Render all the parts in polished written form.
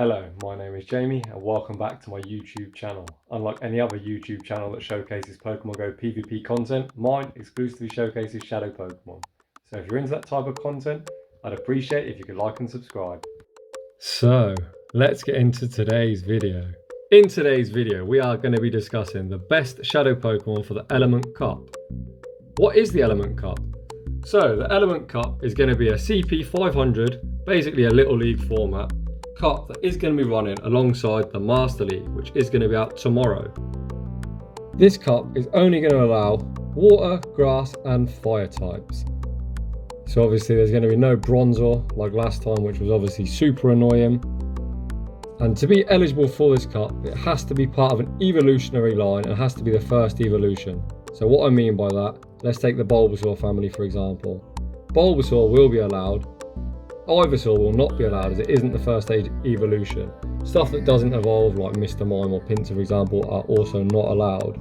Hello, my name is Jamie and welcome back to my YouTube channel. Unlike any other YouTube channel that showcases Pokemon Go PvP content, mine exclusively showcases Shadow Pokemon. So if you're into that type of content, I'd appreciate if you could like and subscribe. So, let's get into today's video. In today's video, we are going to be discussing the best Shadow Pokemon for the Element Cup. What is the Element Cup? So, the Element Cup is going to be a CP 500, basically a Little League format, cup that is going to be running alongside the Master League, which is going to be out tomorrow. This cup is only going to allow water, grass and fire types. So obviously there's going to be no Bronzor like last time, which was obviously super annoying. And to be eligible for this cup, it has to be part of an evolutionary line and has to be the first evolution. So what I mean by that, let's take the Bulbasaur family for example. Bulbasaur will be allowed. Ivysaur will not be allowed as it isn't the first stage evolution. Stuff that doesn't evolve like Mr. Mime or Pinsir for example are also not allowed.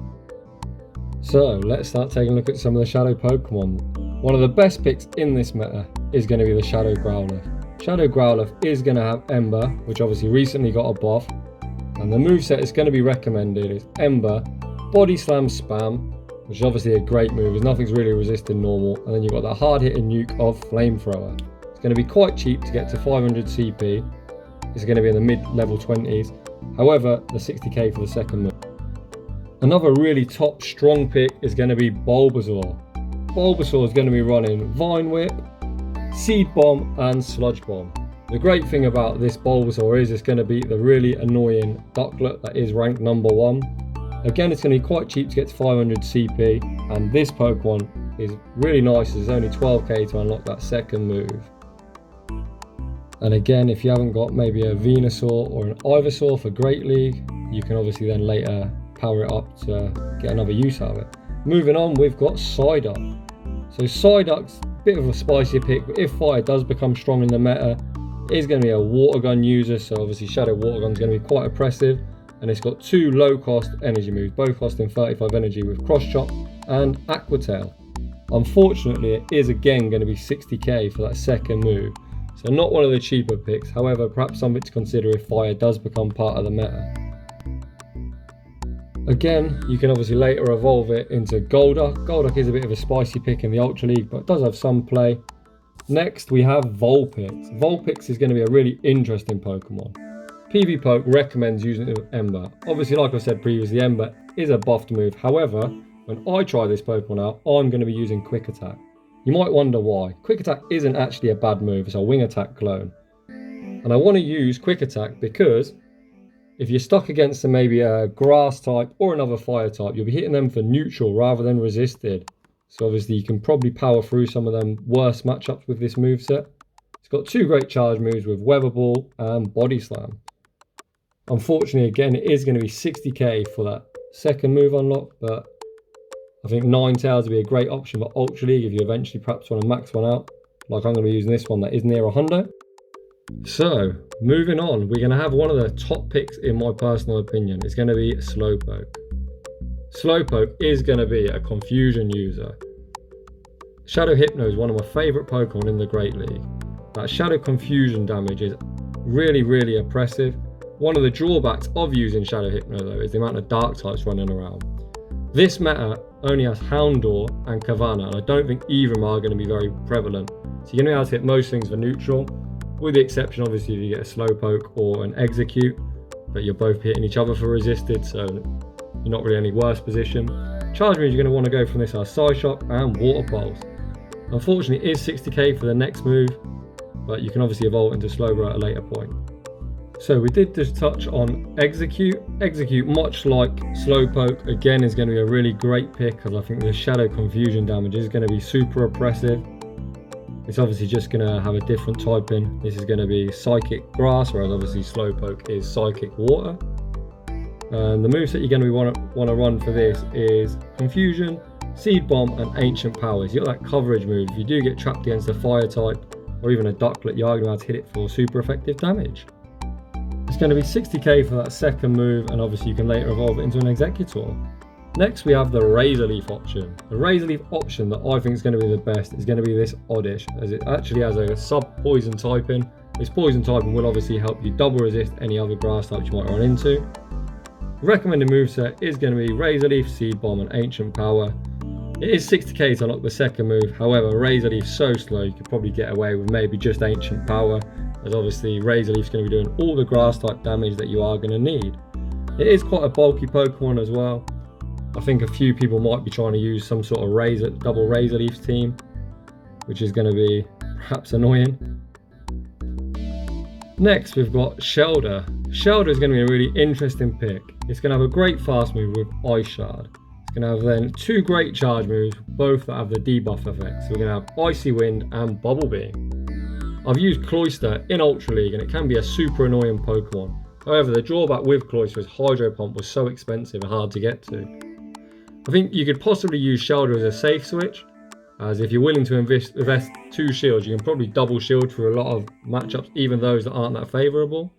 So let's start taking a look at some of the Shadow Pokemon. One of the best picks in this meta is going to be the Shadow Growlithe. Shadow Growlithe is going to have Ember, which obviously recently got a buff. And the moveset it's going to be recommended is Ember, Body Slam Spam, which is obviously a great move as nothing's really resisting normal. And then you've got the hard hitting nuke of Flamethrower. It's going to be quite cheap to get to 500 CP. It's going to be in the mid-level 20s. However, the 60k for the second move. Another really top strong pick is going to be Bulbasaur. Bulbasaur is going to be running Vine Whip, Seed Bomb and Sludge Bomb. The great thing about this Bulbasaur is it's going to beat the really annoying Ducklet that is ranked number 1. Again, it's going to be quite cheap to get to 500 CP. And this Pokemon is really nice. It's only 12k to unlock that second move. And again, if you haven't got maybe a Venusaur or an Ivysaur for Great League, you can obviously then later power it up to get another use out of it. Moving on, we've got Psyduck. So Psyduck's a bit of a spicy pick, but if fire does become strong in the meta, it is going to be a water gun user, so obviously Shadow Water Gun is going to be quite oppressive. And it's got 2 low cost energy moves, both costing 35 energy with Cross Chop and Aqua Tail. Unfortunately, it is again going to be 60k for that second move. So not one of the cheaper picks, however perhaps something to consider if fire does become part of the meta. Again, you can obviously later evolve it into Golduck. Golduck is a bit of a spicy pick in the Ultra League, but does have some play. Next we have Vulpix. Vulpix is going to be a really interesting Pokemon. PvPoke recommends using it with Ember. Obviously like I said previously, Ember is a buffed move, however when I try this Pokemon out, I'm going to be using Quick Attack. You might wonder why. Quick Attack isn't actually a bad move, it's a Wing Attack clone. And I want to use Quick Attack because if you're stuck against maybe a grass type or another fire type, you'll be hitting them for neutral rather than resisted. So obviously you can probably power through some of them worst matchups with this moveset. It's got 2 great charge moves with Weather Ball and Body Slam. Unfortunately again it is going to be 60k for that second move unlock, but I think Ninetales would be a great option for Ultra League if you eventually perhaps want to max one out. Like I'm going to be using this one that is near a hundo. So, moving on, we're going to have one of the top picks in my personal opinion. It's going to be Slowpoke. Slowpoke is going to be a confusion user. Shadow Hypno is one of my favourite Pokemon in the Great League. That Shadow Confusion damage is really oppressive. One of the drawbacks of using Shadow Hypno though is the amount of dark types running around. This meta only has Houndour and Cavana, and I don't think either of them are going to be very prevalent. So you're going to be able to hit most things for neutral, with the exception obviously if you get a Slowpoke or an Execute, but you're both hitting each other for resisted, so you're not really any worse position. Charge moves you're going to want to go from this are Psyshock and Water Pulse. Unfortunately it is 60k for the next move, but you can obviously evolve into Slowbro at a later point. So we did just touch on Execute. Execute, much like Slowpoke, again is going to be a really great pick because I think the Shadow Confusion damage is going to be super oppressive. It's obviously just going to have a different typing. This is going to be Psychic Grass, whereas obviously Slowpoke is Psychic Water. And the moveset you're going to want to run for this is Confusion, Seed Bomb and Ancient Powers. You've got that coverage move. If you do get trapped against a fire type or even a Ducklet, you are going to be able to hit it for super effective damage. It's going to be 60k for that second move, and obviously you can later evolve it into an Executor. Next we have the Razor Leaf option. The Razor Leaf option that I think is going to be the best is going to be this Oddish, as it actually has a sub-poison typing This poison typing will obviously help you double resist any other grass types you might run into. The recommended moveset is going to be Razor Leaf, Seed Bomb and Ancient Power. It is 60k to unlock the second move, however Razor Leaf's so slow you could probably get away with maybe just Ancient Power, as obviously Razor Leaf's going to be doing all the grass type damage that you are going to need. It is quite a bulky Pokemon as well. I think a few people might be trying to use some sort of double Razor Leaf team, which is going to be perhaps annoying. Next we've got Shelder. Shelder is going to be a really interesting pick. It's going to have a great fast move with Ice Shard. It's going to have then 2 great charge moves, both that have the debuff effect. So we're going to have Icy Wind and Bubble Beam. I've used Cloyster in Ultra League and it can be a super annoying Pokemon. However, the drawback with Cloyster is Hydro Pump was so expensive and hard to get to. I think you could possibly use Shelder as a safe switch, as if you're willing to invest 2 shields, you can probably double shield for a lot of matchups, even those that aren't that favourable.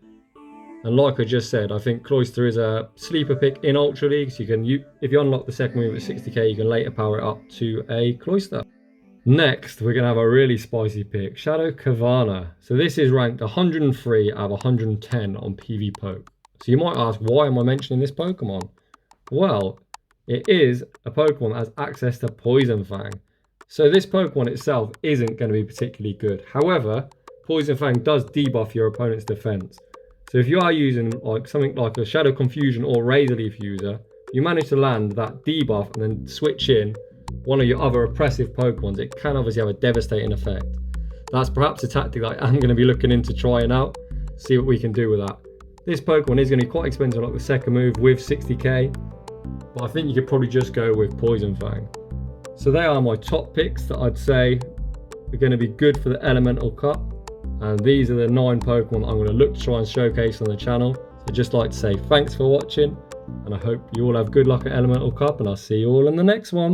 And like I just said, I think Cloyster is a sleeper pick in Ultra League, so if you unlock the second move at 60k, you can later power it up to a Cloyster. Next, we're going to have a really spicy pick, Shadow Caverna. So this is ranked 103 out of 110 on PvPoke. So you might ask, why am I mentioning this Pokemon? Well, it is a Pokemon that has access to Poison Fang. So this Pokemon itself isn't going to be particularly good. However, Poison Fang does debuff your opponent's defense. So if you are using something like a Shadow Confusion or Razor Leaf user, you manage to land that debuff and then switch in one of your other oppressive Pokemons, it can obviously have a devastating effect. That's perhaps a tactic that I'm going to be looking into trying out, see what we can do with that. This Pokemon is going to be quite expensive like the second move with 60k, but I think you could probably just go with Poison Fang. So they are my top picks that I'd say are going to be good for the Elemental Cup. And these are the 9 Pokemon I'm going to look to try and showcase on the channel. So I'd just like to say thanks for watching, and I hope you all have good luck at Elemental Cup, and I'll see you all in the next one.